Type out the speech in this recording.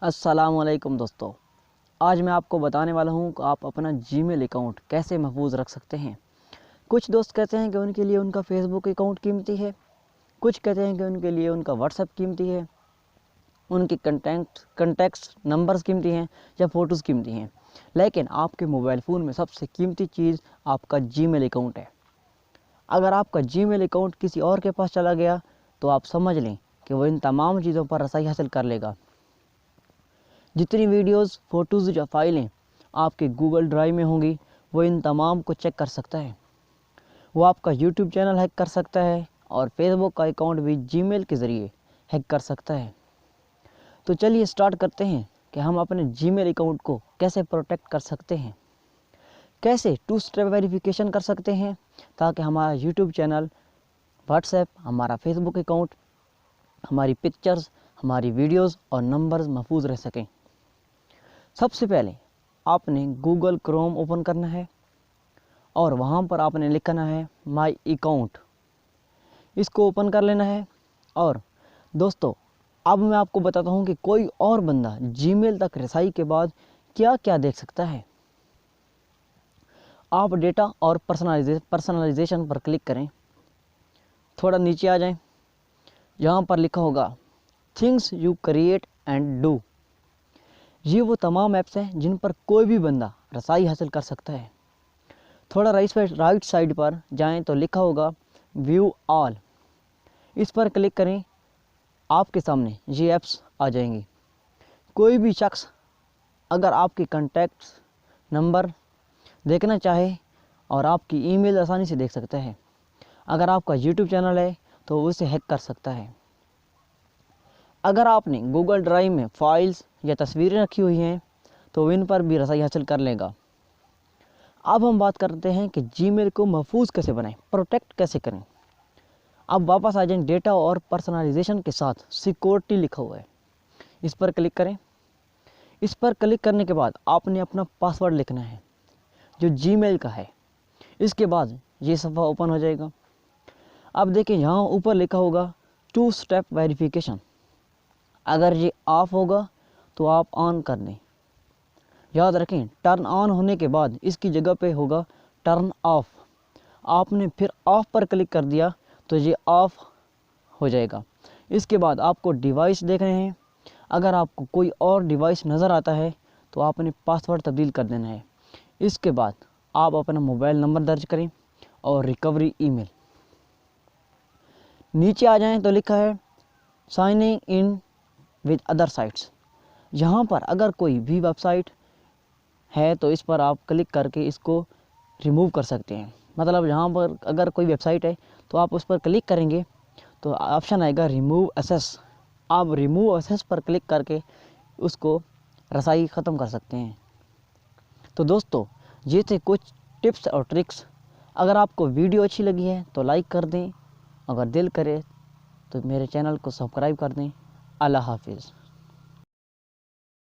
السلام علیکم دوستو، آج میں آپ کو بتانے والا ہوں کہ آپ اپنا جی میل اکاؤنٹ کیسے محفوظ رکھ سکتے ہیں۔ کچھ دوست کہتے ہیں کہ ان کے لیے ان کا فیس بک اکاؤنٹ قیمتی ہے، کچھ کہتے ہیں کہ ان کے لیے ان کا واٹس ایپ قیمتی ہے، ان کی کنٹیکٹس نمبرز قیمتی ہیں یا فوٹوز قیمتی ہیں، لیکن آپ کے موبائل فون میں سب سے قیمتی چیز آپ کا جی میل اکاؤنٹ ہے۔ اگر آپ کا جی میل اکاؤنٹ کسی اور کے پاس چلا گیا تو آپ سمجھ لیں کہ وہ ان تمام چیزوں پر رسائی حاصل کر لے گا۔ جتنی ویڈیوز، فوٹوز یا فائلیں آپ کے گوگل ڈرائیو میں ہوں گی وہ ان تمام کو چیک کر سکتا ہے۔ وہ آپ کا یوٹیوب چینل ہیک کر سکتا ہے اور فیس بک کا اکاؤنٹ بھی جی میل کے ذریعے ہیک کر سکتا ہے۔ تو چلیے اسٹارٹ کرتے ہیں کہ ہم اپنے جی میل اکاؤنٹ کو کیسے پروٹیکٹ کر سکتے ہیں، کیسے 2 اسٹیپ ویریفیکیشن کر سکتے ہیں تاکہ ہمارا یوٹیوب چینل، واٹس ایپ، ہمارا فیس بک اکاؤنٹ، ہماری پکچرز، ہماری ویڈیوز اور نمبرز محفوظ رہ سکیں۔ سب سے پہلے آپ نے گوگل کروم اوپن کرنا ہے اور وہاں پر آپ نے لکھنا ہے مائی اکاؤنٹ، اس کو اوپن کر لینا ہے۔ اور دوستو، اب میں آپ کو بتاتا ہوں کہ کوئی اور بندہ جی میل تک رسائی کے بعد کیا کیا دیکھ سکتا ہے۔ آپ ڈیٹا اور پرسنلائزیشن پر کلک کریں، تھوڑا نیچے آ جائیں، یہاں پر لکھا ہوگا things you create and do. یہ وہ تمام ایپس ہیں جن پر کوئی بھی بندہ رسائی حاصل کر سکتا ہے۔ تھوڑا رائٹ سائڈ پر جائیں تو لکھا ہوگا ویو آل، اس پر کلک کریں، آپ کے سامنے یہ ایپس آ جائیں گی۔ کوئی بھی شخص اگر آپ کی کنٹیکٹس نمبر دیکھنا چاہے اور آپ کی ای میل آسانی سے دیکھ سکتا ہے۔ اگر آپ کا یوٹیوب چینل ہے تو وہ اسے ہیک کر سکتا ہے۔ اگر آپ نے گوگل ڈرائیو میں فائلز یا تصویریں رکھی ہوئی ہیں تو ان پر بھی رسائی حاصل کر لے گا۔ اب ہم بات کرتے ہیں کہ جی میل کو محفوظ کیسے بنائیں، پروٹیکٹ کیسے کریں۔ اب واپس آ جائیں، ڈیٹا اور پرسنلائزیشن کے ساتھ سیکورٹی لکھا ہوا ہے، اس پر کلک کریں۔ اس پر کلک کرنے کے بعد آپ نے اپنا پاسورڈ لکھنا ہے جو جی میل کا ہے۔ اس کے بعد یہ صفحہ اوپن ہو جائے گا۔ اب دیکھیں یہاں اوپر لکھا ہوگا 2 اسٹیپ ویریفیکیشن، اگر یہ آف ہوگا تو آپ آن کر دیں۔ یاد رکھیں ٹرن آن ہونے کے بعد اس کی جگہ پہ ہوگا ٹرن آف۔ آپ نے پھر آف پر کلک کر دیا تو یہ آف ہو جائے گا۔ اس کے بعد آپ کو ڈیوائس دیکھ رہے ہیں، اگر آپ کو کوئی اور ڈیوائس نظر آتا ہے تو آپ نے پاسورڈ تبدیل کر دینا ہے۔ اس کے بعد آپ اپنا موبائل نمبر درج کریں اور ریکوری ای میل۔ نیچے آ جائیں تو لکھا ہے signing in with other sites. یہاں پر اگر کوئی بھی ویب سائٹ ہے تو اس پر آپ کلک کر کے اس کو ریموو کر سکتے ہیں۔ مطلب یہاں پر اگر کوئی ویب سائٹ ہے تو آپ اس پر کلک کریں گے تو آپشن آئے گا ریموو ایکسیس۔ آپ ریموو ایکسیس پر کلک کر کے اس کو رسائی ختم کر سکتے ہیں۔ تو دوستو، یہ تھے کچھ ٹپس اور ٹرکس۔ اگر آپ کو ویڈیو اچھی لگی ہے تو لائک کر دیں، اگر دل کرے تو میرے چینل کو سبسکرائب کر دیں۔ اللہ حافظ۔